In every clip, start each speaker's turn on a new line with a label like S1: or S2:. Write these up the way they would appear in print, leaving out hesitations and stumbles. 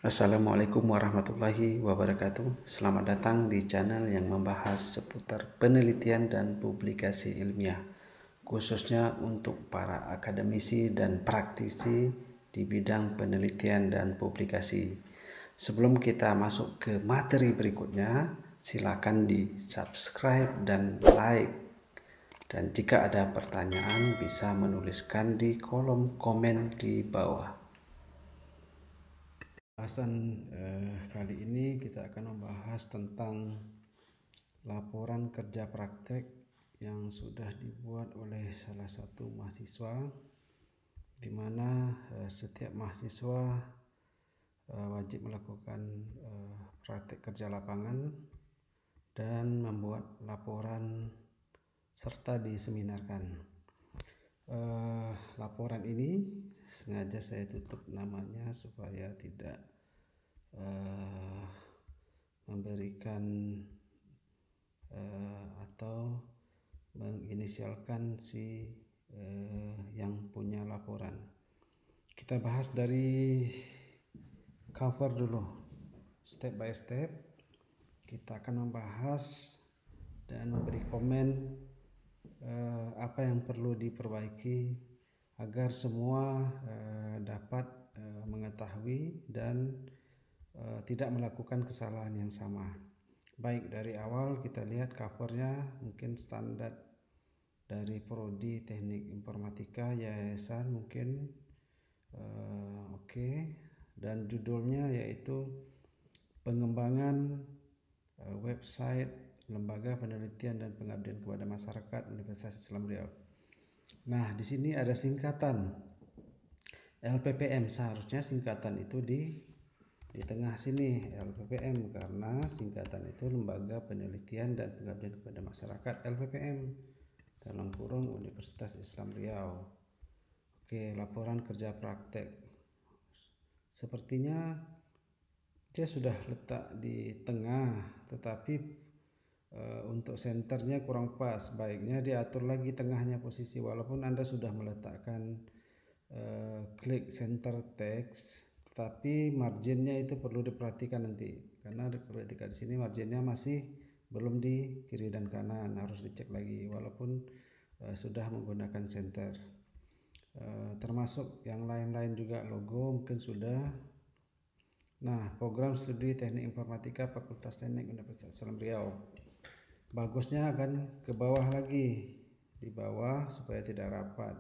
S1: Assalamualaikum warahmatullahi wabarakatuh. Selamat datang di channel yang membahas seputar penelitian dan publikasi ilmiah, khususnya untuk para akademisi dan praktisi di bidang penelitian dan publikasi. Sebelum kita masuk ke materi berikutnya, silakan di subscribe dan like. Dan jika ada pertanyaan, bisa menuliskan di kolom komen di bawah. Bahasan kali ini kita akan membahas tentang laporan kerja praktek yang sudah dibuat oleh salah satu mahasiswa, di mana setiap mahasiswa wajib melakukan praktek kerja lapangan dan membuat laporan serta diseminarkan. Laporan ini sengaja saya tutup namanya supaya tidak memberikan atau menginisialkan si yang punya laporan. Kita bahas dari cover dulu, step by step. Kita akan membahas dan memberi komen apa yang perlu diperbaiki agar semua dapat mengetahui dan tidak melakukan kesalahan yang sama. Baik, dari awal kita lihat covernya mungkin standar dari Prodi Teknik Informatika Yayasan mungkin oke. Dan judulnya yaitu pengembangan website Lembaga Penelitian dan Pengabdian kepada Masyarakat Universitas Islam Riau. Nah, di sini ada singkatan LPPM, seharusnya singkatan itu di tengah sini LPPM, karena singkatan itu Lembaga Penelitian dan Pengabdian kepada Masyarakat LPPM dalam kurung Universitas Islam Riau. Oke, laporan kerja praktek. Sepertinya dia sudah letak di tengah, tetapi untuk senternya kurang pas. Baiknya diatur lagi tengahnya posisi, walaupun Anda sudah meletakkan klik center text, tapi marginnya itu perlu diperhatikan nanti, karena ketika di sini marginnya masih belum di kiri dan kanan, harus dicek lagi walaupun sudah menggunakan center. Termasuk yang lain-lain juga, logo mungkin sudah. Nah, program studi teknik informatika Fakultas Teknik Universitas Islam Riau, bagusnya akan ke bawah lagi, di bawah supaya tidak rapat,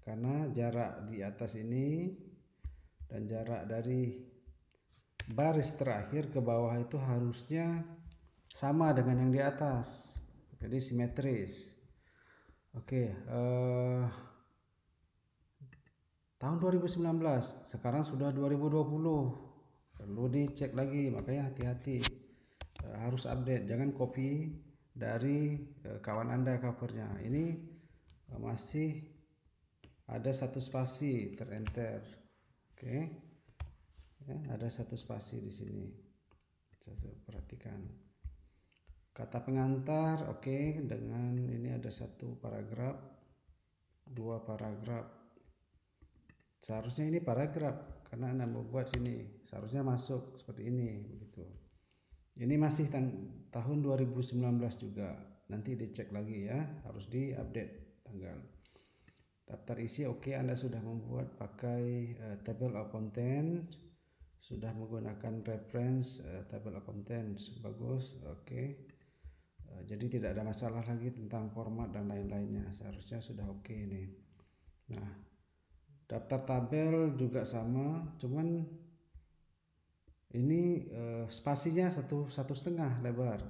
S1: karena jarak di atas ini dan jarak dari baris terakhir ke bawah itu harusnya sama dengan yang di atas, jadi simetris. Oke, tahun 2019, sekarang sudah 2020, perlu dicek lagi, makanya hati-hati, harus update, jangan copy dari kawan Anda covernya. Ini masih ada satu spasi terenter. Oke. Ya, ada satu spasi di sini. Saya perhatikan. Kata pengantar, oke, dengan ini ada satu paragraf, dua paragraf. Seharusnya ini paragraf karena Anda membuat sini, seharusnya masuk seperti ini begitu. Ini masih tahun 2019 juga. Nanti dicek lagi ya, harus diupdate tanggal. Daftar isi oke, Anda sudah membuat pakai table of content, sudah menggunakan reference table of contents, bagus, oke. Jadi tidak ada masalah lagi tentang format dan lain-lainnya, seharusnya sudah oke ini. Nah, daftar tabel juga sama, cuman ini spasinya satu setengah lebar.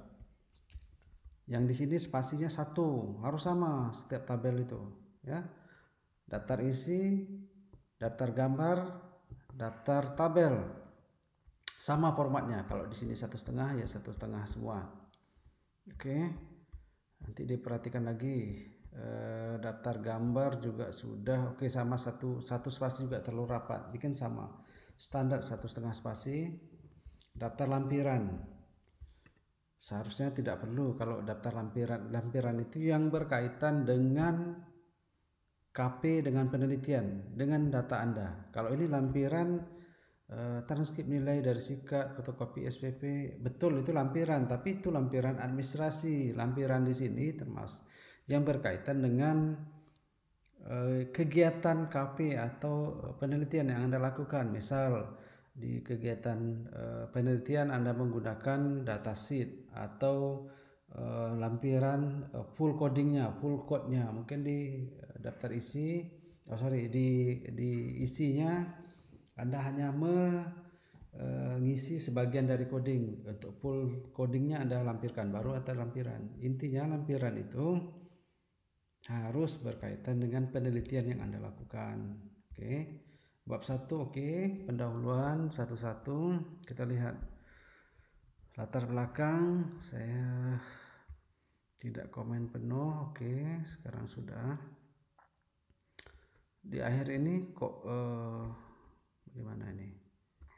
S1: Yang di sini spasinya satu, harus sama setiap tabel itu, ya. Daftar isi, daftar gambar, daftar tabel, sama formatnya. Kalau di sini satu setengah ya satu setengah semua. Oke, nanti diperhatikan lagi. Daftar gambar juga sudah oke, sama satu spasi juga terlalu rapat, bikin sama standar satu setengah spasi. Daftar lampiran seharusnya tidak perlu. Kalau daftar lampiran itu yang berkaitan dengan KP, dengan penelitian, dengan data Anda. Kalau ini lampiran transkrip nilai dari sikat, fotokopi SPP, betul itu lampiran, tapi itu lampiran administrasi. Lampiran di sini termasuk yang berkaitan dengan kegiatan KP atau penelitian yang Anda lakukan. Misal di kegiatan penelitian Anda menggunakan datasheet atau lampiran full codingnya, full code-nya, mungkin di daftar isi, di isinya Anda hanya mengisi sebagian dari coding. Untuk full codingnya Anda lampirkan, baru ada lampiran. Intinya lampiran itu harus berkaitan dengan penelitian yang Anda lakukan. Oke. Bab 1 oke, pendahuluan satu-satu. Kita lihat latar belakang. Saya tidak komen penuh. Oke, sekarang sudah. Di akhir ini kok bagaimana ini?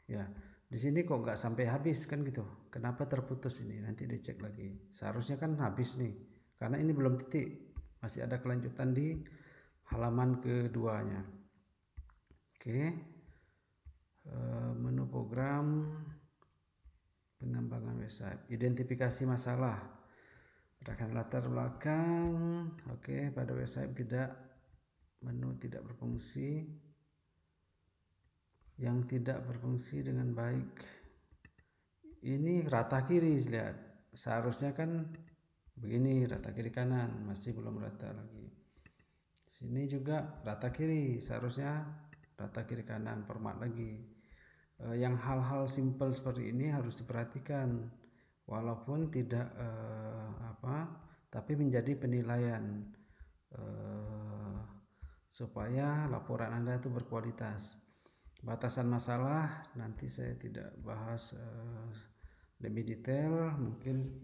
S1: Ya, di sini kok nggak sampai habis kan gitu. Kenapa terputus ini? Nanti dicek lagi. Seharusnya kan habis nih. Karena ini belum titik. Masih ada kelanjutan di halaman keduanya. Oke. Menu program, pengembangan website, identifikasi masalah, berdasarkan latar belakang. Oke, pada website menu tidak berfungsi, yang tidak berfungsi dengan baik. Ini rata kiri, lihat. Seharusnya kan begini, rata kiri kanan, masih belum rata lagi. Sini juga rata kiri, seharusnya rata kiri kanan, format lagi. Yang hal-hal simple seperti ini harus diperhatikan, walaupun tidak tapi menjadi penilaian supaya laporan Anda itu berkualitas. Batasan masalah nanti saya tidak bahas lebih detail. Mungkin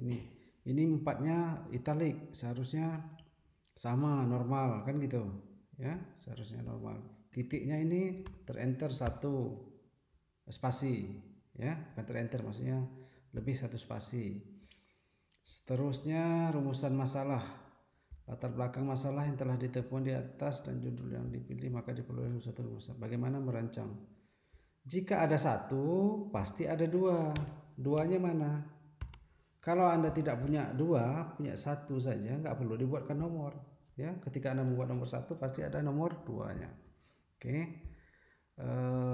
S1: ini 4-nya italik, seharusnya sama normal kan gitu ya, seharusnya normal. Titiknya ini terenter 1 spasi ya, bukan terenter, maksudnya lebih 1 spasi. Seterusnya rumusan masalah, latar belakang masalah yang telah ditemukan di atas dan judul yang dipilih, maka diperlukan satu rumusan. Bagaimana merancang? Jika ada 1 pasti ada 2. 2-nya mana? Kalau Anda tidak punya 2, punya 1 saja, nggak perlu dibuatkan nomor ya. Ketika Anda membuat nomor 1 pasti ada nomor 2-nya. Oke.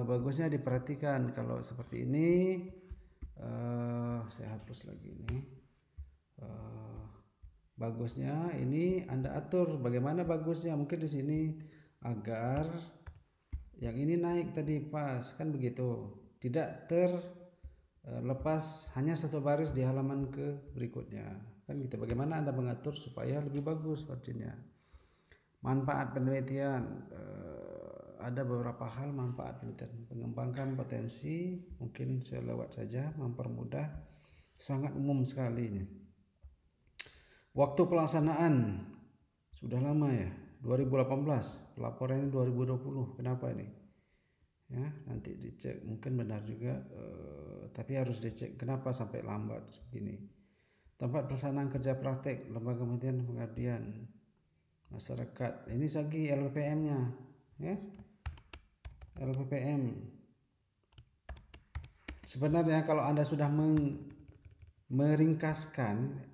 S1: Bagusnya diperhatikan kalau seperti ini. Saya hapus lagi ini. Bagusnya ini Anda atur bagaimana bagusnya. Mungkin di sini agar yang ini naik tadi pas, kan begitu, tidak terlepas hanya 1 baris di halaman ke berikutnya, kan gitu. Bagaimana Anda mengatur supaya lebih bagus marginnya. Manfaat penelitian, ada beberapa hal manfaat penelitian. Mengembangkan potensi, mungkin saya lewat saja, mempermudah, sangat umum sekali ini. Waktu pelaksanaan sudah lama ya, 2018, pelaporannya 2020. Kenapa ini? Ya, nanti dicek, mungkin benar juga, tapi harus dicek kenapa sampai lambat begini. Tempat pelaksanaan kerja praktek, lembaga penelitian pengabdian masyarakat. Ini lagi LPPM-nya, ya. LPPM. Sebenarnya kalau Anda sudah meringkaskan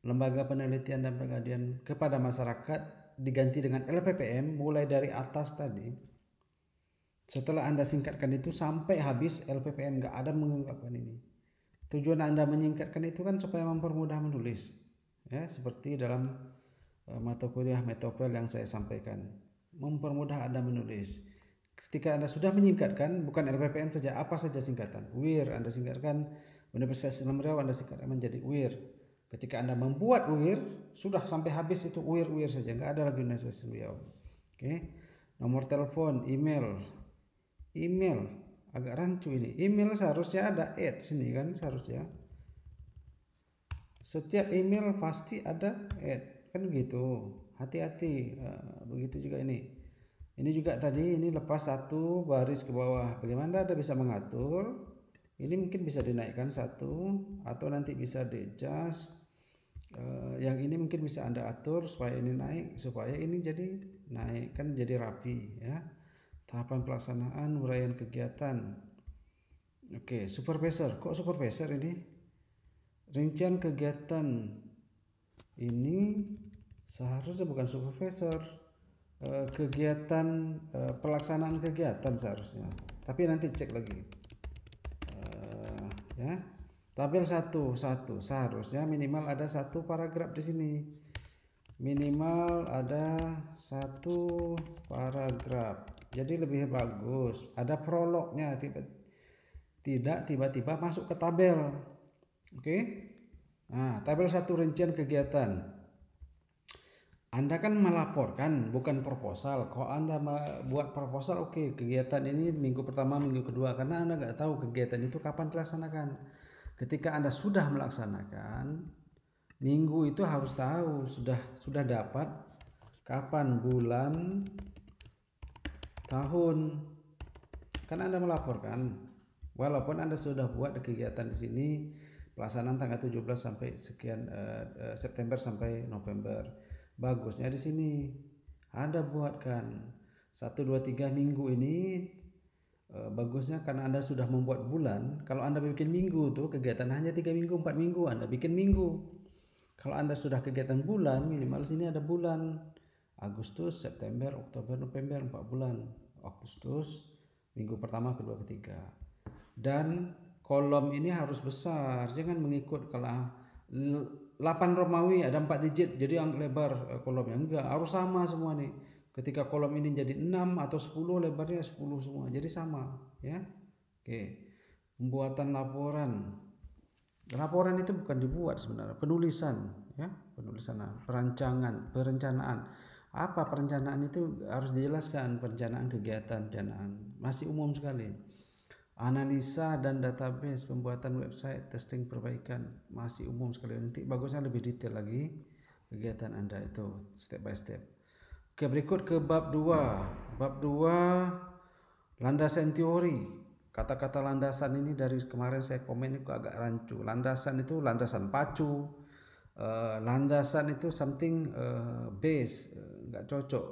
S1: lembaga penelitian dan pengabdian kepada masyarakat diganti dengan LPPM mulai dari atas tadi. Setelah Anda singkatkan itu sampai habis LPPM, nggak ada mengungkapkan ini. Tujuan Anda menyingkatkan itu kan supaya mempermudah menulis, ya, seperti dalam mata kuliah metopel yang saya sampaikan, mempermudah Anda menulis. Ketika Anda sudah menyingkatkan, bukan LPPM saja, apa saja singkatan. UIR Anda singkatkan, Universitas Islam Riau Anda singkatkan menjadi UIR. Ketika Anda membuat UIR, sudah sampai habis itu UIR saja, nggak ada lagi Universitas Islam Riau. Oke. Nomor telepon, email agak rancu ini. Email seharusnya ada @ sini kan, seharusnya. Setiap email pasti ada @ kan gitu. Hati-hati. Begitu juga ini. Ini juga tadi, ini lepas 1 baris ke bawah. Bagaimana Anda bisa mengatur? Ini mungkin bisa dinaikkan 1 atau nanti bisa di-adjust. Yang ini mungkin bisa Anda atur supaya ini naik, supaya ini jadi naik, kan jadi rapi ya. Tahapan pelaksanaan, uraian kegiatan. Oke, supervisor. Kok supervisor ini? Rincian kegiatan ini seharusnya bukan supervisor. Kegiatan pelaksanaan kegiatan seharusnya. Tapi nanti cek lagi. Ya. Tabel satu seharusnya minimal ada satu paragraf di sini. Minimal ada satu paragraf. Jadi lebih bagus ada prolognya, tidak tiba-tiba masuk ke tabel. Oke. Nah, tabel 1 rincian kegiatan. Anda kan melaporkan, bukan proposal. Kalau Anda buat proposal, oke, kegiatan ini minggu pertama, minggu kedua, karena Anda nggak tahu kegiatan itu kapan dilaksanakan. Ketika Anda sudah melaksanakan, minggu itu harus tahu sudah dapat kapan, bulan, tahun. Kan Anda melaporkan, walaupun Anda sudah buat kegiatan di sini pelaksanaan tanggal 17 sampai sekian September sampai November. Bagusnya di sini Anda buatkan 1, 2, 3 minggu ini. Bagusnya karena Anda sudah membuat bulan. Kalau Anda bikin minggu tuh kegiatan hanya 3 minggu, 4 minggu, Anda bikin minggu. Kalau Anda sudah kegiatan bulan, minimal sini ada bulan. Agustus, September, Oktober, November, 4 bulan. Agustus, minggu pertama, kedua, ketiga. Dan kolom ini harus besar, jangan mengikut kalau 8 Romawi ada 4 digit jadi yang lebar kolomnya, enggak, harus sama semua nih. Ketika kolom ini jadi 6 atau 10, lebarnya 10 semua, jadi sama ya. Oke. Pembuatan laporan itu bukan dibuat sebenarnya, penulisan ya, perencanaan. Apa perencanaan itu harus dijelaskan, perencanaan kegiatan, perencanaan masih umum sekali. Analisa dan database, pembuatan website, testing perbaikan masih umum sekali. Nanti bagusnya lebih detail lagi kegiatan Anda itu step by step. Oke, berikut ke bab 2. Bab 2 landasan teori. Kata-kata landasan ini dari kemarin saya komen itu agak rancu. Landasan itu landasan pacu. Landasan itu something base, nggak cocok.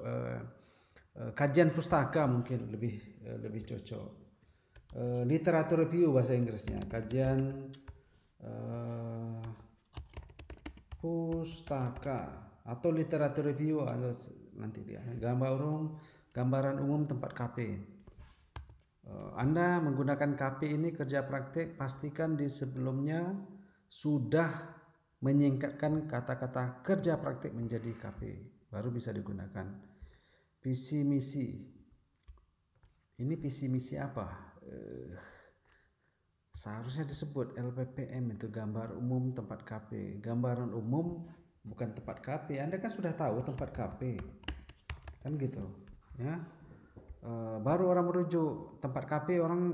S1: Kajian pustaka mungkin lebih cocok. Literatur review bahasa Inggrisnya, kajian pustaka atau literatur review, atau nanti dia gambaran umum tempat KP. Anda menggunakan KP ini kerja praktik, pastikan di sebelumnya sudah menyingkatkan kata-kata kerja praktik menjadi KP, baru bisa digunakan. Visi misi, ini visi misi apa? Seharusnya disebut LPPM, itu gambar umum tempat KP. Gambaran umum bukan tempat KP. Anda kan sudah tahu tempat KP kan gitu ya. Baru orang merujuk tempat KP, orang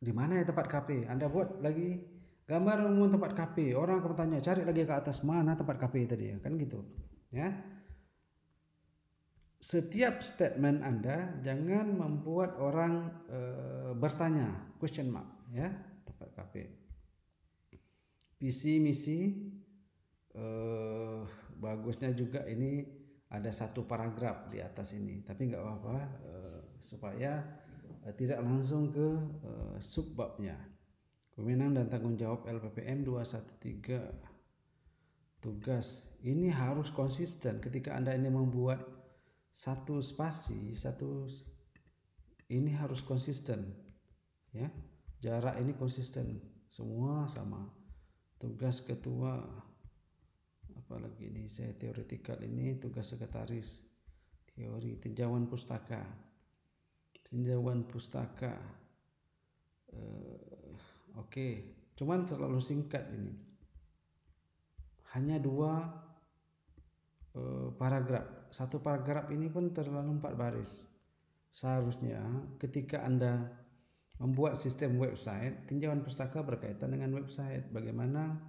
S1: di mana ya tempat KP. Anda buat lagi gambar umum tempat KP, orang akan bertanya, cari lagi ke atas, mana tempat KP tadi ya, kan gitu ya. Setiap statement Anda jangan membuat orang bertanya, question mark ya, tempat KP. Visi misi, bagusnya juga ini ada satu paragraf di atas ini, tapi nggak apa-apa, supaya tidak langsung ke subbabnya. Kewenangan dan tanggung jawab LPPM 213. Tugas ini harus konsisten ketika Anda ini membuat satu spasi, ini harus konsisten ya. Jarak ini konsisten, semua sama. Tugas ketua, apalagi ini saya teoretikal, ini tugas sekretaris teori. Tinjauan pustaka, oke. Cuman terlalu singkat ini, hanya 2 paragraf. Satu paragraf ini pun terlalu 4 baris. Seharusnya ketika Anda membuat sistem website, tinjauan pustaka berkaitan dengan website. Bagaimana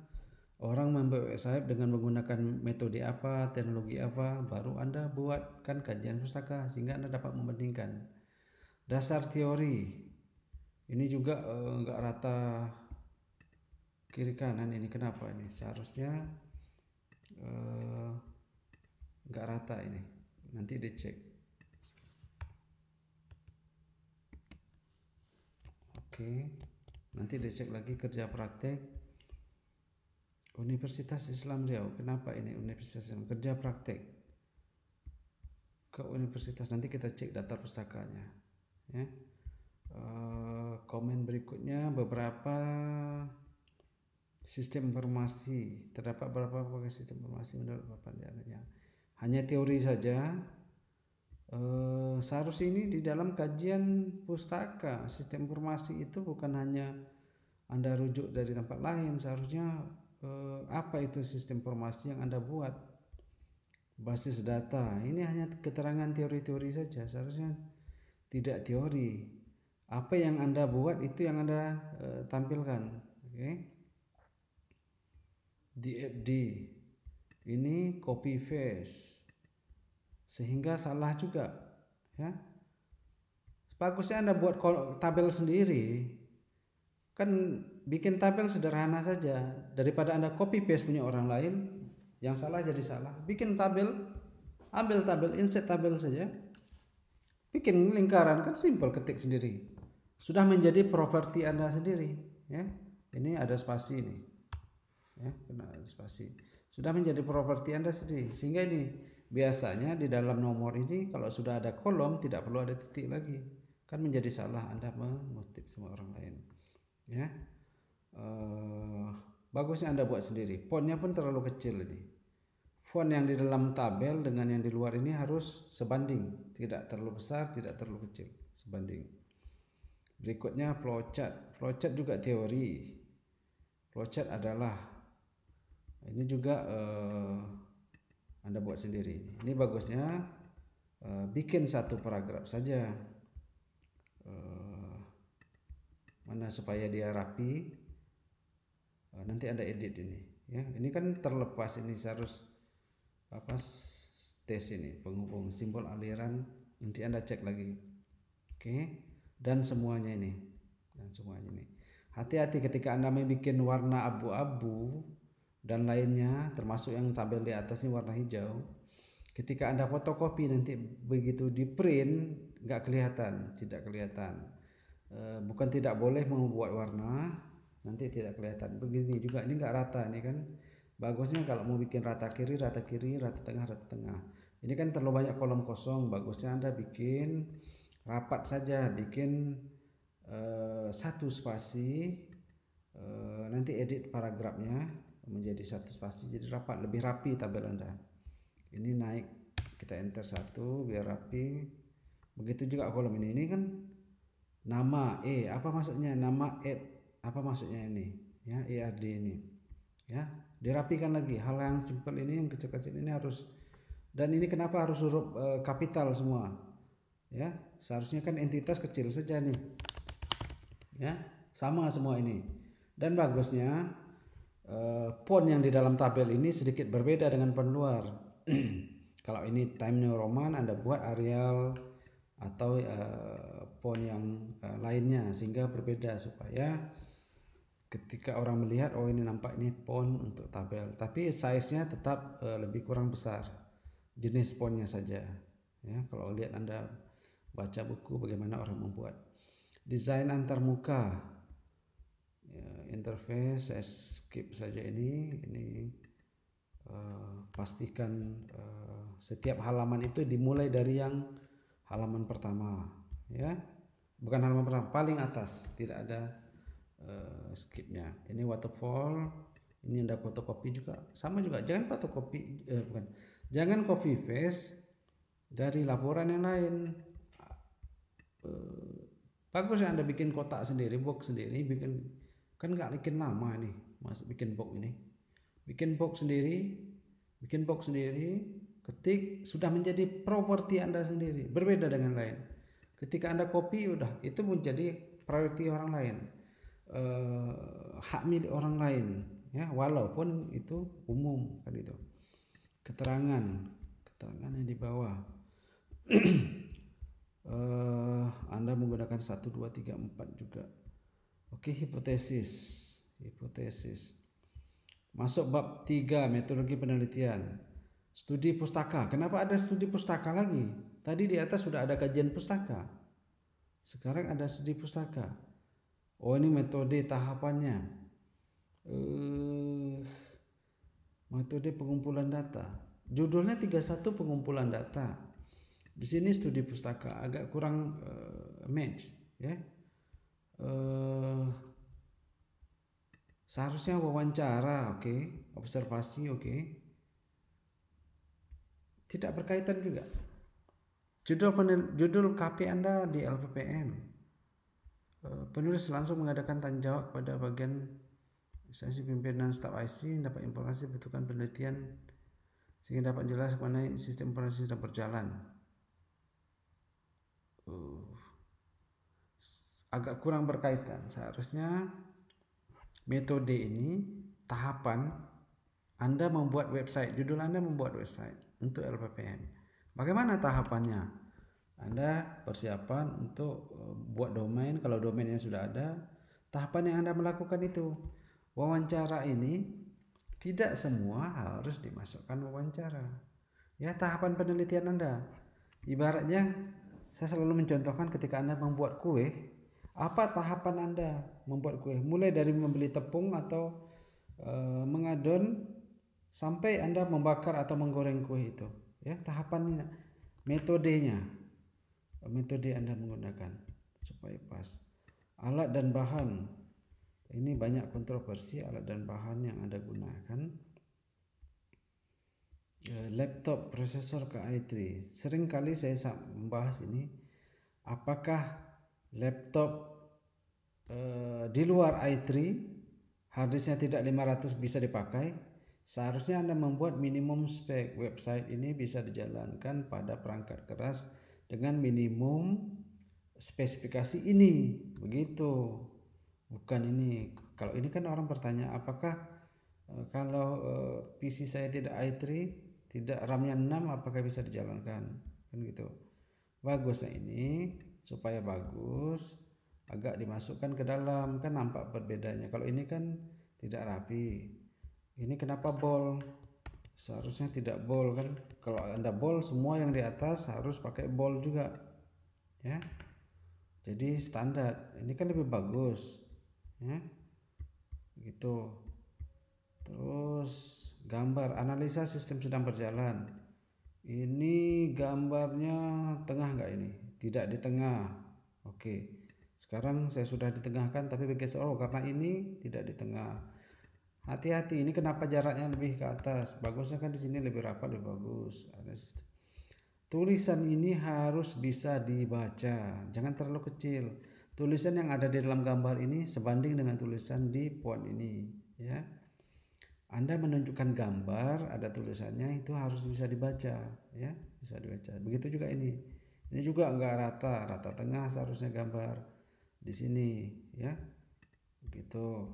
S1: orang membuat website dengan menggunakan metode apa, teknologi apa, baru Anda buatkan kajian pustaka sehingga Anda dapat membandingkan. Dasar teori, ini juga enggak rata kiri kanan ini. Kenapa ini? Seharusnya enggak rata ini. Nanti dicek. Oke. Nanti dicek lagi kerja praktek Universitas Islam Riau. Kenapa ini Universitas Islam? Kerja praktek ke universitas. Nanti kita cek daftar pustakanya. Ya. Komen berikutnya, beberapa sistem informasi. Terdapat berapa sistem informasi menurut Bapak diantaranya? Hanya teori saja. Seharusnya ini di dalam kajian pustaka sistem informasi itu bukan hanya Anda rujuk dari tempat lain. Seharusnya apa itu sistem informasi yang Anda buat, basis data. Ini hanya keterangan teori-teori saja. Seharusnya tidak teori. Apa yang Anda buat itu yang Anda tampilkan. Oke. DFD ini copy paste sehingga salah juga, ya. Bagusnya Anda buat tabel sendiri, kan bikin tabel sederhana saja daripada Anda copy paste punya orang lain yang salah jadi salah. Bikin tabel, ambil tabel, insert tabel saja, bikin lingkaran, kan simple, ketik sendiri, sudah menjadi properti Anda sendiri, ya. Ini ada spasi ini, ya, kena spasi, sudah menjadi properti Anda sendiri. Sehingga ini biasanya di dalam nomor ini kalau sudah ada kolom tidak perlu ada titik lagi, kan menjadi salah Anda mengutip sama orang lain, ya. Bagusnya Anda buat sendiri. Fontnya pun terlalu kecil ini. Font yang di dalam tabel dengan yang di luar ini harus sebanding, tidak terlalu besar, tidak terlalu kecil, sebanding. Berikutnya flowchart. Flowchart juga teori. Flowchart adalah ini juga Anda buat sendiri. Ini bagusnya bikin satu paragraf saja, mana supaya dia rapi. Nanti Anda edit ini, ya. Ini kan terlepas, ini harus apa, tes ini penghubung simbol aliran, nanti Anda cek lagi. Oke. Dan semuanya ini, hati-hati ketika Anda membuat warna abu-abu dan lainnya, termasuk yang tabel di atas ini warna hijau. Ketika Anda fotokopi nanti begitu di print nggak kelihatan, tidak kelihatan. Bukan tidak boleh membuat warna, nanti tidak kelihatan. Begini juga, ini nggak rata, ini kan bagusnya kalau mau bikin rata kiri, rata tengah, rata tengah. Ini kan terlalu banyak kolom kosong. Bagusnya Anda bikin rapat saja, bikin satu spasi, nanti edit paragrafnya menjadi satu spasi, jadi rapat, lebih rapi tabel Anda. Ini naik, kita enter satu biar rapi. Begitu juga kolom ini kan nama apa maksudnya, nama apa maksudnya ini, ya, ERD ini, ya, dirapikan lagi. Hal yang simple ini, yang kecil-kecil ini harus. Dan ini kenapa harus huruf kapital semua, ya? Seharusnya kan entitas kecil saja nih, ya, sama semua ini. Dan bagusnya font yang di dalam tabel ini sedikit berbeda dengan font luar. Kalau ini Times New Roman, Anda buat Arial atau font yang lainnya sehingga berbeda, supaya ketika orang melihat, oh ini nampak ini font untuk tabel, tapi size-nya tetap lebih kurang besar, jenis fontnya saja, ya. Kalau lihat Anda baca buku bagaimana orang membuat desain antarmuka, ya, interface, skip saja ini pastikan setiap halaman itu dimulai dari yang halaman pertama, ya, bukan halaman pertama, paling atas, tidak ada skipnya. Ini waterfall, ini ada fotokopi juga, sama juga, jangan fotokopi, jangan copy paste dari laporan yang lain. Bagus ya Anda bikin kotak sendiri, box sendiri, bikin, kan nggak bikin lama nih, masuk bikin box ini, bikin box sendiri, ketik, sudah menjadi properti Anda sendiri, berbeda dengan lain. Ketika Anda copy, udah itu menjadi priority orang lain, hak milik orang lain, ya, walaupun itu umum, kan itu. Keterangan yang di bawah. Anda menggunakan 1, 2, 3, 4 juga. Oke, hipotesis. Masuk bab 3, metodologi penelitian. Studi pustaka. Kenapa ada studi pustaka lagi? Tadi di atas sudah ada kajian pustaka, sekarang ada studi pustaka. Oh, ini metode tahapannya. Metode pengumpulan data. Judulnya 31 pengumpulan data. Di sini studi pustaka agak kurang match, ya. Seharusnya wawancara, oke, observasi, oke. Tidak berkaitan juga. Judul KP Anda di LPPM. Penulis langsung mengadakan tanya jawab pada bagian instansi pimpinan staf IC dapat informasi butuhkan penelitian sehingga dapat jelas mengenai sistem informasi sedang berjalan. Agak kurang berkaitan. Seharusnya metode ini tahapan Anda membuat website, judul Anda membuat website untuk LPPM. Bagaimana tahapannya? Anda persiapan untuk buat domain, kalau domainnya sudah ada, tahapan yang Anda melakukan itu. Wawancara ini tidak semua harus dimasukkan wawancara. Ya, tahapan penelitian Anda. Ibaratnya saya selalu mencontohkan ketika Anda membuat kue, apa tahapan Anda membuat kue? Mulai dari membeli tepung atau mengadon sampai Anda membakar atau menggoreng kue itu. Ya, tahapannya, metodenya. Metode Anda menggunakan supaya pas. Alat dan bahan. Ini banyak kontroversi alat dan bahan yang Anda gunakan. Laptop prosesor ke i3. Sering kali saya membahas ini. Apakah laptop di luar i3 harddisknya tidak 500 bisa dipakai? Seharusnya Anda membuat minimum spek website ini bisa dijalankan pada perangkat keras dengan minimum spesifikasi ini. Begitu. Bukan ini. Kalau ini kan orang bertanya, apakah kalau PC saya tidak i3, tidak RAM-nya 6, apakah bisa dijalankan? Kan gitu. Bagusnya ini supaya bagus, agak dimasukkan ke dalam, kan nampak perbedaannya. Kalau ini kan tidak rapi. Ini kenapa bold? Seharusnya tidak bold kan? Kalau Anda bold, semua yang di atas harus pakai bold juga, ya. Jadi standar. Ini kan lebih bagus, ya. Gitu. Terus gambar analisa sistem sedang berjalan. Ini gambarnya tengah enggak ini? Tidak di tengah. Oke. Sekarang saya sudah ditengahkan tapi bergeser. Oh, karena ini tidak di tengah. Hati-hati, ini kenapa jaraknya lebih ke atas? Bagusnya kan di sini lebih rapat, lebih bagus. Tulisan ini harus bisa dibaca. Jangan terlalu kecil. Tulisan yang ada di dalam gambar ini sebanding dengan tulisan di font ini, ya. Anda menunjukkan gambar, ada tulisannya, itu harus bisa dibaca, ya, bisa dibaca. Begitu juga ini. Ini juga enggak rata, rata tengah seharusnya gambar di sini, ya. Begitu.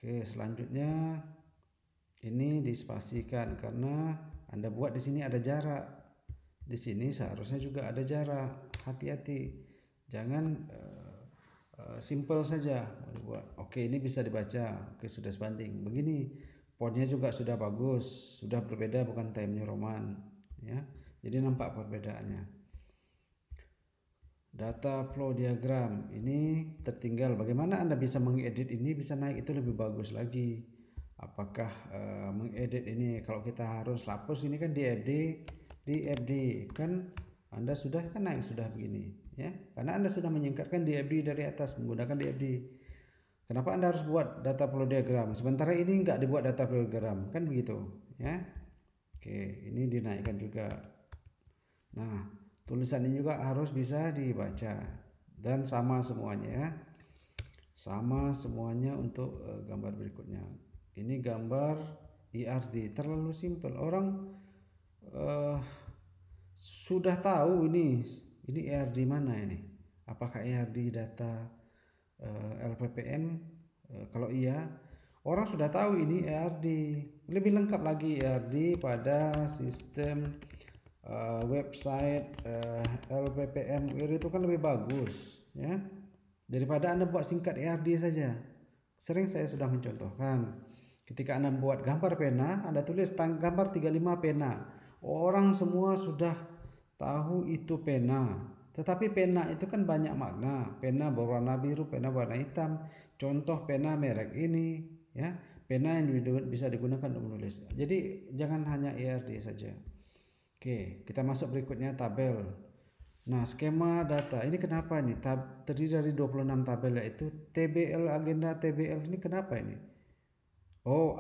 S1: Oke, selanjutnya ini dispasikan karena Anda buat di sini ada jarak. Di sini seharusnya juga ada jarak. Hati-hati. Jangan simple saja buat. Oke, ini bisa dibaca. Oke, sudah sebanding. Begini, fontnya juga sudah bagus, sudah berbeda, bukan Times New Roman, ya. Jadi nampak perbedaannya. Data flow diagram ini tertinggal. Bagaimana Anda bisa mengedit ini bisa naik, itu lebih bagus lagi. Apakah mengedit ini kalau kita harus hapus ini kan di FD kan Anda sudah kan naik sudah begini, ya. Karena Anda sudah menyingkatkan di FD dari atas menggunakan di FD. Kenapa Anda harus buat data flow diagram? Sementara ini enggak dibuat data flow diagram, kan begitu, ya. Oke, ini dinaikkan juga. Nah, tulisan ini juga harus bisa dibaca dan sama semuanya, ya. Sama semuanya untuk gambar berikutnya. Ini gambar IRD terlalu simpel. Orang sudah tahu ini IRD mana ini? Apakah IRD data LPPM? Kalau iya, orang sudah tahu ini IRD. Lebih lengkap lagi IRD pada sistem website LPPM itu kan lebih bagus, ya, daripada Anda buat singkat ERD saja. Sering saya sudah mencontohkan ketika Anda buat gambar pena, Anda tulis gambar 35 pena, orang semua sudah tahu itu pena, Tetapi pena itu kan banyak makna. Pena berwarna biru, pena berwarna hitam. Contoh pena merek ini, ya. Pena yang bisa digunakan untuk menulis. Jadi jangan hanya ERD saja. Oke, kita masuk berikutnya tabel. Nah, skema data ini kenapa ini? Terdiri dari 26 tabel, yaitu TBL agenda TBL ini kenapa ini? Oh,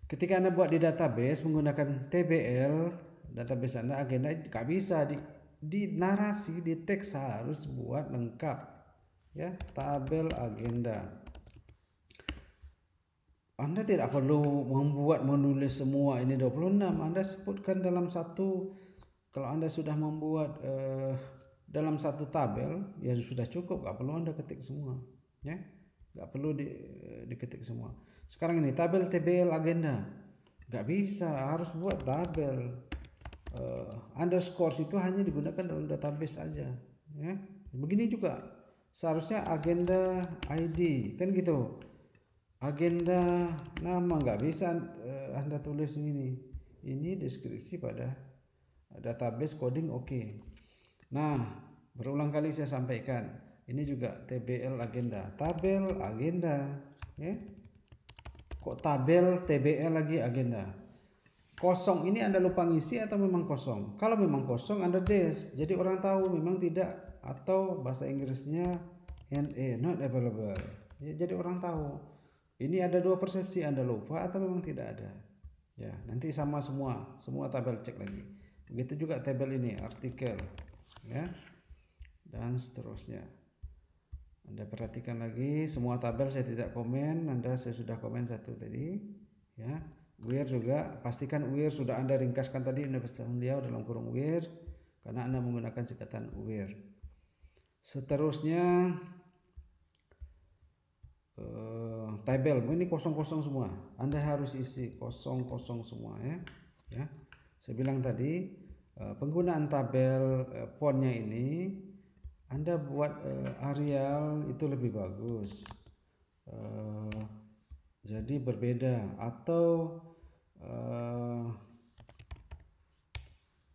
S1: ketika Anda buat di database menggunakan TBL, database Anda agenda nggak bisa di narasi, di teks harus buat lengkap, ya, tabel agenda. Anda tidak perlu menulis semua ini 26. Anda sebutkan dalam satu. Kalau Anda sudah membuat dalam satu tabel, ya sudah cukup, nggak perlu Anda ketik semua, ya, nggak perlu diketik semua. Sekarang ini tabel TBL agenda, nggak bisa, harus buat tabel. Underscore itu hanya digunakan dalam database saja, ya. Begini juga seharusnya agenda ID, kan gitu. Agenda nama nggak bisa Anda tulis ini deskripsi pada database coding, oke. Nah, berulang kali saya sampaikan, ini juga TBL agenda, tabel agenda, ya. Kok tabel TBL lagi agenda? Kosong ini Anda lupa ngisi atau memang kosong? Kalau memang kosong Anda dash, jadi orang tahu memang tidak, atau bahasa Inggrisnya NA, not available, ya, jadi orang tahu. Ini ada dua persepsi, Anda lupa atau memang tidak ada. Ya, nanti sama semua tabel cek lagi. Begitu juga tabel ini, artikel, ya, dan seterusnya. Anda perhatikan lagi, semua tabel saya tidak komen, saya sudah komen satu tadi, ya. Where juga, pastikan where sudah Anda ringkaskan tadi Universitas Riau dalam kurung where, karena Anda menggunakan singkatan where. Seterusnya tabel ini kosong-kosong semua, Anda harus isi kosong-kosong semua, ya. Saya bilang tadi penggunaan tabel fontnya ini Anda buat Arial itu lebih bagus, jadi berbeda, atau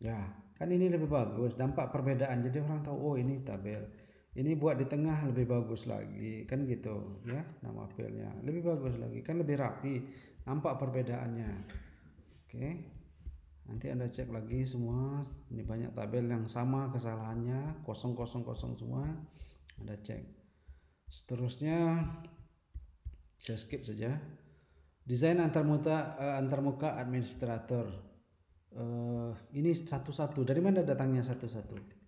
S1: ya kan ini lebih bagus, dampak perbedaan, jadi orang tahu oh ini tabel. Ini buat di tengah lebih bagus lagi, kan gitu, ya. Nama filenya lebih bagus lagi, kan lebih rapi, nampak perbedaannya. Oke, nanti Anda cek lagi semua. Ini banyak tabel yang sama kesalahannya, kosong semua. Anda cek. Seterusnya saya skip saja. Desain antarmuka administrator. Ini satu-satu. Dari mana datangnya satu-satu?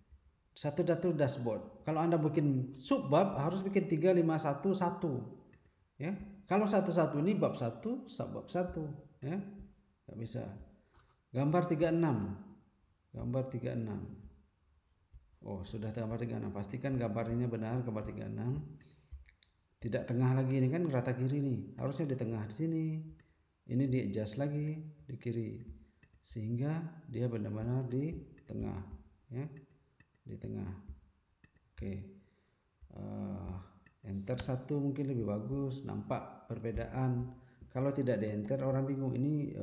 S1: Satu dashboard. Kalau Anda bikin subbab harus bikin 3, 5, 1, 1. Ya. Kalau satu-satu ini bab 1, subbab 1, ya. Enggak bisa. Gambar 36. Gambar 36. Oh, sudah gambar 36. Pastikan gambarnya benar, gambar 36. Tidak tengah lagi, ini kan rata kiri nih. Harusnya di tengah di sini. Ini di adjust lagi di kiri. Sehingga dia benar-benar di tengah, ya. Di tengah. Oke. Enter 1 mungkin lebih bagus, nampak perbedaan. Kalau tidak di enter orang bingung ini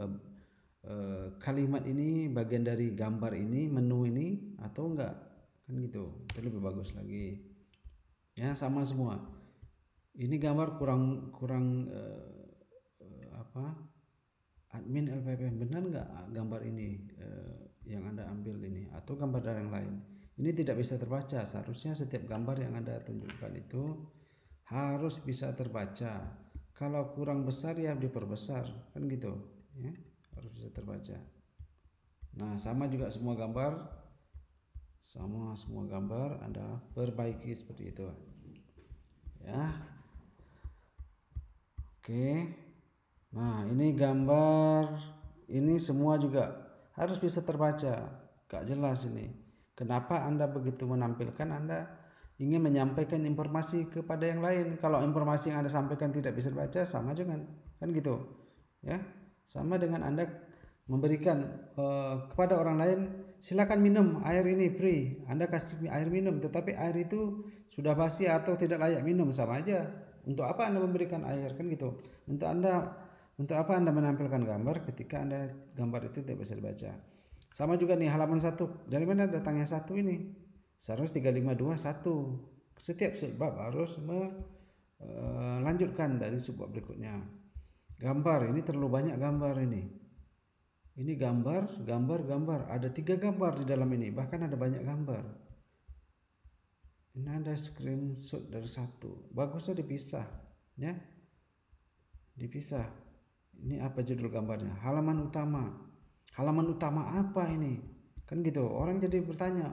S1: kalimat ini bagian dari gambar ini, menu ini atau enggak, kan gitu. Itu lebih bagus lagi, ya. Sama semua. Ini gambar kurang admin LPPM, benar enggak gambar ini yang Anda ambil ini, atau gambar dari yang lain? Ini tidak bisa terbaca. Seharusnya setiap gambar yang Anda tunjukkan itu harus bisa terbaca. Kalau kurang besar ya diperbesar, kan gitu, ya. Harus bisa terbaca. Nah, sama juga semua gambar, Anda perbaiki seperti itu, ya. Oke. Nah, ini gambar ini semua juga harus bisa terbaca. Gak jelas ini. Kenapa Anda begitu menampilkan? Anda ingin menyampaikan informasi kepada yang lain. Kalau informasi yang Anda sampaikan tidak bisa dibaca, sama dengan, kan gitu, ya. Sama dengan Anda memberikan kepada orang lain, silakan minum air ini free. Anda kasih air minum, tetapi air itu sudah basi atau tidak layak minum, sama aja. Untuk apa Anda memberikan air, kan gitu. Untuk apa Anda menampilkan gambar ketika gambar itu tidak bisa dibaca? Sama juga nih halaman 1. Dari mana datangnya 1 ini? Seharusnya 352.1. Setiap subbab harus melanjutkan dari subbab berikutnya. Gambar, ini terlalu banyak gambar ini. Ini gambar. Ada 3 gambar di dalam ini, bahkan ada banyak gambar. Ini ada screenshot dari satu. Bagusnya dipisah, ya. Dipisah. Ini apa judul gambarnya? Halaman utama. Halaman utama apa ini? Kan gitu. Orang jadi bertanya,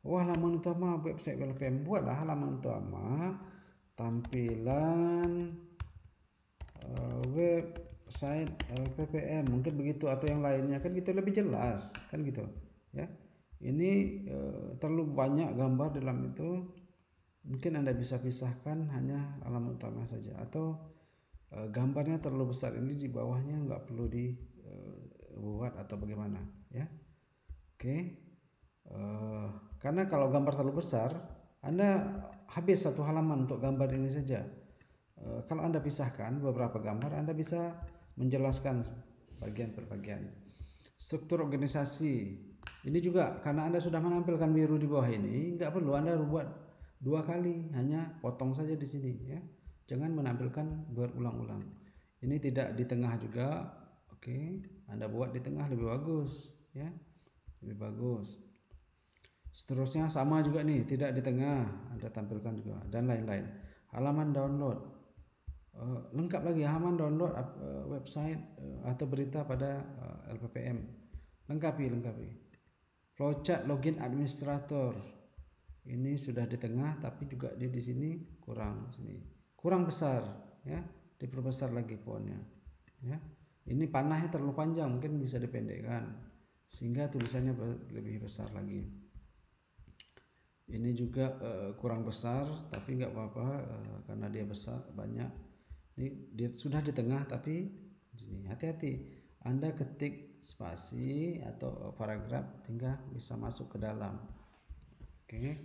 S1: oh halaman utama website LPPM. Buatlah halaman utama tampilan website LPPM, mungkin begitu, atau yang lainnya, kan gitu lebih jelas, kan gitu ya. Ini terlalu banyak gambar dalam itu, mungkin Anda bisa pisahkan hanya halaman utama saja, atau gambarnya terlalu besar, ini di bawahnya nggak perlu dibuat atau bagaimana ya. Oke. Karena kalau gambar terlalu besar, Anda habis satu halaman untuk gambar ini saja. Kalau Anda pisahkan beberapa gambar, Anda bisa menjelaskan bagian per bagian. Struktur organisasi ini juga, karena Anda sudah menampilkan biru di bawah ini, nggak perlu Anda buat 2 kali, hanya potong saja di sini ya. Jangan menampilkan berulang-ulang. Ini tidak di tengah juga. Oke, Anda buat di tengah lebih bagus ya. Lebih bagus. Seterusnya sama juga nih, tidak di tengah, Anda tampilkan juga, dan lain-lain. Halaman download, lengkap lagi halaman download website atau berita pada LPPM, lengkapi. Flowchart login administrator, ini sudah di tengah, tapi juga di sini kurang besar ya, diperbesar lagi fontnya ya. Ini panahnya terlalu panjang, mungkin bisa dipendekkan sehingga tulisannya lebih besar lagi. Ini juga kurang besar, tapi nggak apa-apa karena dia besar banyak. Ini dia sudah di tengah, tapi ini hati-hati. Anda ketik spasi atau paragraf sehingga bisa masuk ke dalam. Oke.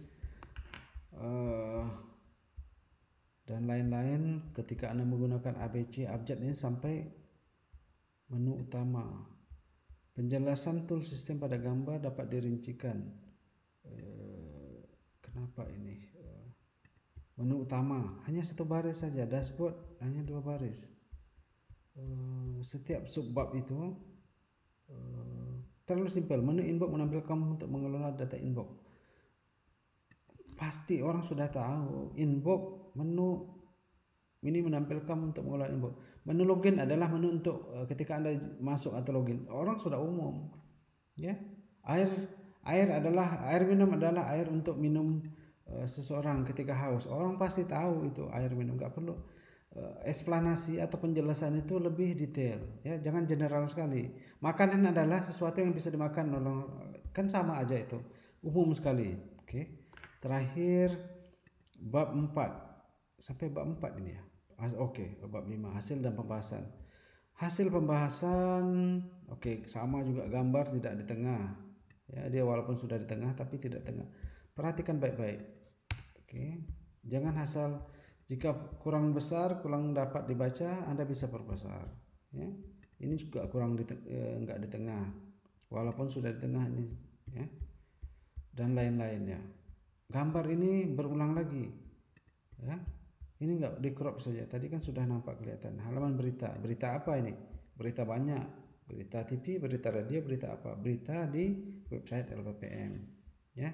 S1: Dan lain-lain ketika Anda menggunakan ABC abjad ini sampai menu utama. Penjelasan tool sistem pada gambar dapat dirincikan. Kenapa ini? Menu utama hanya 1 baris saja, dashboard hanya 2 baris. Setiap subbab itu terlalu simpel. Menu inbox menampilkan untuk mengelola data inbox. Pasti orang sudah tahu inbox, menu ini menampilkan untuk mengelola inbox. Menu login adalah menu untuk ketika Anda masuk atau login. Orang sudah umum ya. Air minum adalah air untuk minum seseorang ketika haus. Orang pasti tahu itu air minum, nggak perlu eksplanasi atau penjelasan itu lebih detail ya. Jangan general sekali. Makanan adalah sesuatu yang bisa dimakan oleh, kan sama aja itu, umum sekali. Oke. Terakhir bab 4 sampai bab 4 ini ya. Oke, bab 5 hasil dan pembahasan. Hasil pembahasan oke, sama juga, gambar tidak di tengah. Ya, dia walaupun sudah di tengah tapi tidak tengah. Perhatikan baik-baik. Oke. Jangan asal jika kurang besar, kurang dapat dibaca, Anda bisa perbesar. Ya. Ini juga kurang enggak di tengah. Walaupun sudah di tengah ini ya. Dan lain-lainnya. Gambar ini berulang lagi. Ya. Ini enggak di crop saja. Tadi kan sudah nampak kelihatan. Halaman berita. Berita apa ini? Berita banyak. Berita TV, berita radio, berita apa? Berita di website LPPM ya.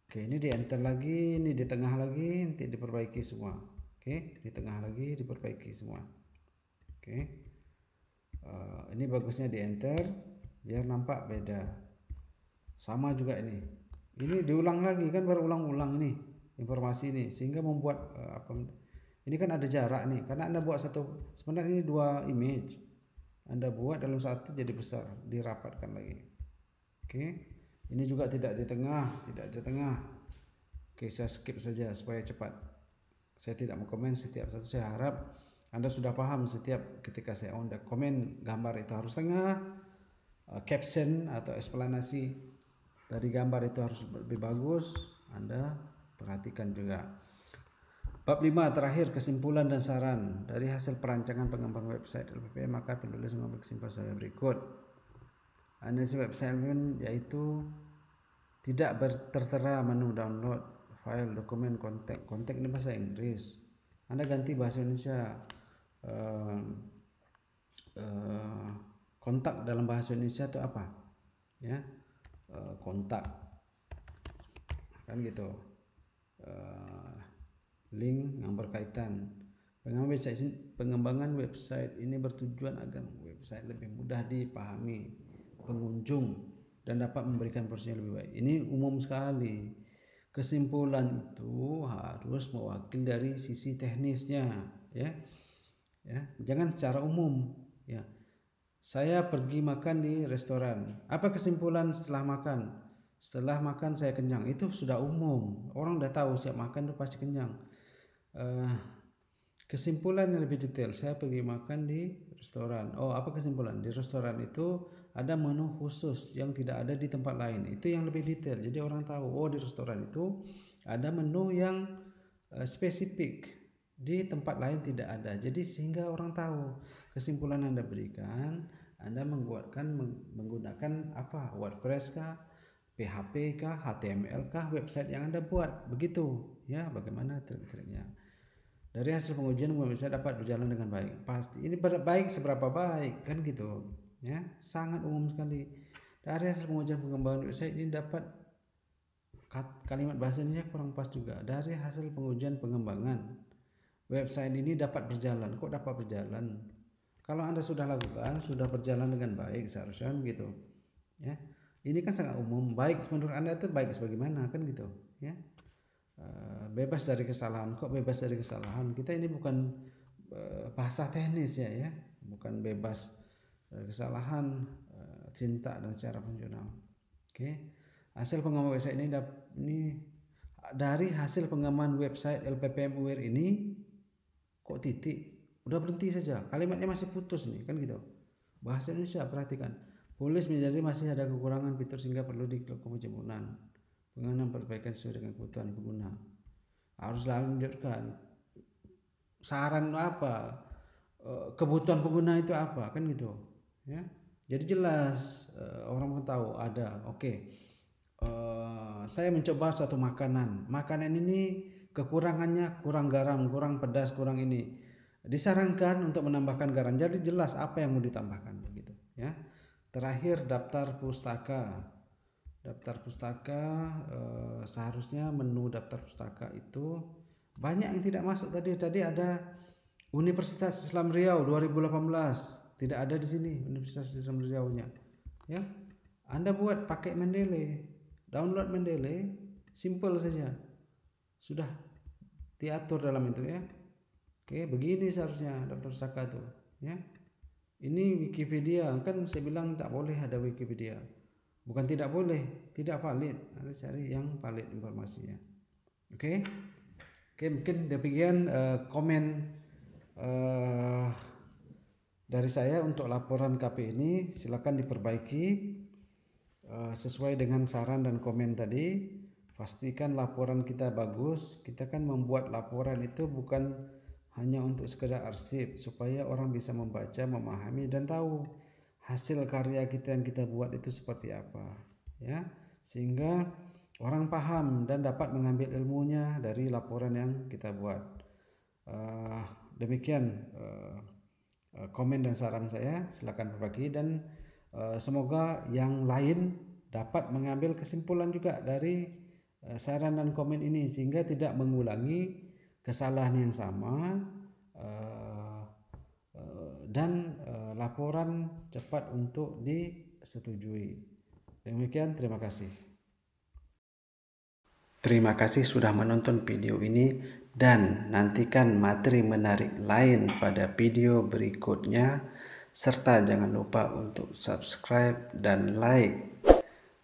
S1: Oke, ini di enter lagi, ini di tengah lagi, nanti diperbaiki semua. Oke, di tengah lagi diperbaiki semua. Oke. Ini bagusnya di enter biar nampak beda. Sama juga ini. Ini diulang lagi, kan berulang-ulang ini informasi ini, sehingga membuat ini kan ada jarak nih, karena Anda buat satu, sebenarnya ini 2 image. Anda buat dalam satu jadi besar, dirapatkan lagi. Oke. Ini juga tidak di tengah. Oke, saya skip saja supaya cepat. Saya tidak mau komen setiap satu. Saya harap Anda sudah paham setiap ketika saya komen gambar itu harus tengah, caption atau eksplanasi dari gambar itu harus lebih bagus. Anda perhatikan juga. Bab 5 terakhir, kesimpulan dan saran. Dari hasil perancangan pengembangan website LPPM, maka penulis mengambil kesimpulan saya berikut. Analisis website yaitu tidak tertera menu download file, dokumen, kontak. Kontak ini bahasa Inggris. Anda ganti bahasa Indonesia. Kontak dalam bahasa Indonesia itu apa? Ya, kontak kan gitu. Link yang berkaitan. Pengembangan website ini bertujuan agar website lebih mudah dipahami pengunjung dan dapat memberikan porsi yang lebih baik. Ini umum sekali. Kesimpulan itu harus mewakili dari sisi teknisnya, ya. Jangan secara umum, ya. Saya pergi makan di restoran. Apa kesimpulan setelah makan? Setelah makan saya kenyang. Itu sudah umum. Orang udah tahu siap makan itu pasti kenyang. Kesimpulan yang lebih detail, saya pergi makan di restoran. Oh, apa kesimpulan? Di restoran itu ada menu khusus yang tidak ada di tempat lain. Itu yang lebih detail. Jadi orang tahu, oh di restoran itu ada menu yang spesifik, di tempat lain tidak ada. Jadi sehingga orang tahu. Kesimpulan Anda berikan, Anda menggunakan apa? WordPress kah? PHP kah? HTML kah? Website yang Anda buat. Begitu, ya. Bagaimana trik-triknya? Dari hasil pengujian website dapat berjalan dengan baik. Pasti. Ini baik seberapa baik, kan gitu, ya. Sangat umum sekali. Dari hasil pengujian pengembangan website ini dapat, kalimat bahasa Indonesia kurang pas juga. Dari hasil pengujian pengembangan website ini dapat berjalan. Kok dapat berjalan? Kalau Anda sudah lakukan, sudah berjalan dengan baik, seharusnya gitu, ya. Ini kan sangat umum. Baik menurut Anda itu baik sebagaimana, kan gitu, ya. Bebas dari kesalahan. Kok bebas dari kesalahan? Kita ini bukan bahasa teknis, ya. Bukan bebas dari kesalahan, cinta dan secara fungsional. Oke. Hasil pengembangan website ini dari hasil pengembangan website LPPM UIR ini, kok titik? Udah berhenti saja. Kalimatnya masih putus nih, kan gitu. Bahasa Indonesia, perhatikan. Polis menjadi masih ada kekurangan fitur sehingga perlu dilakukan penjemputan. Pengenalan perbaikan sesuai dengan kebutuhan pengguna. Harus lanjutkan. Saran apa? Kebutuhan pengguna itu apa? Kan gitu, ya. Jadi jelas, orang mau tahu ada. Oke. Saya mencoba satu makanan. Makanan ini kekurangannya kurang garam, kurang pedas, kurang ini. Disarankan untuk menambahkan garam. Jadi jelas apa yang mau ditambahkan, begitu, ya. Terakhir, daftar pustaka. Daftar pustaka, seharusnya menu daftar pustaka itu banyak yang tidak masuk tadi. Tadi ada Universitas Islam Riau 2018, tidak ada di sini Universitas Islam Riau-nya, ya. Anda buat pakai Mendeley, download Mendeley, simple saja, sudah diatur dalam itu, ya. Oke, begini seharusnya daftar pustaka itu, ya. Ini Wikipedia, kan saya bilang tak boleh ada Wikipedia. Bukan tidak boleh, tidak valid. Anda cari yang valid informasinya. Oke. Oke, mungkin demikian komen dari saya untuk laporan KP ini. Silakan diperbaiki sesuai dengan saran dan komen tadi. Pastikan laporan kita bagus. Kita kan membuat laporan itu bukan hanya untuk sekedar arsip, supaya orang bisa membaca, memahami dan tahu hasil karya kita yang kita buat itu seperti apa, ya, sehingga orang paham dan dapat mengambil ilmunya dari laporan yang kita buat. Demikian komen dan saran saya. Silakan berbagi dan semoga yang lain dapat mengambil kesimpulan juga dari saran dan komen ini, sehingga tidak mengulangi kesalahan yang sama, dan laporan cepat untuk disetujui. Demikian, terima kasih. Terima kasih sudah menonton video ini dan nantikan materi menarik lain pada video berikutnya, serta jangan lupa untuk subscribe dan like.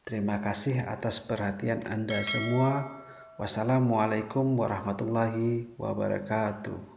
S1: Terima kasih atas perhatian Anda semua. Wassalamualaikum warahmatullahi wabarakatuh.